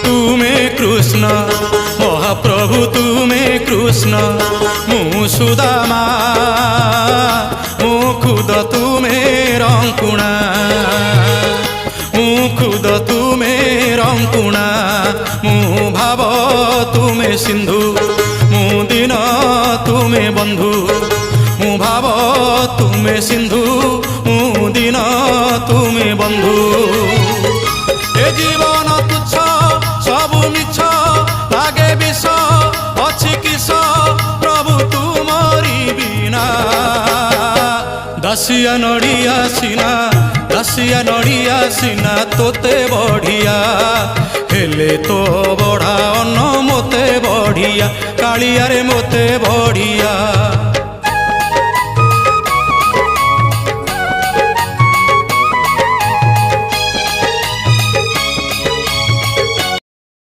तुमे कृष्ण महाप्रभु तुमे कृष्ण मु सुदामा मु खुद तुमे रंकुणा मु खुद तुमे रंकुणा मु भाव तुमे सिंधु मु दीन तुमे बंधु मु भाव तुमे सिंधु मु दीन तुमे बंधु ए जीवन तुच्छ सबु मिछ लागे विष अछि किस प्रभु तुमरी बिना दासिया नड़िया सीना तोते बढ़िया हेले तो बढ़ा अन्न मोते बढ़िया कालिया रे मोते बढ़िया।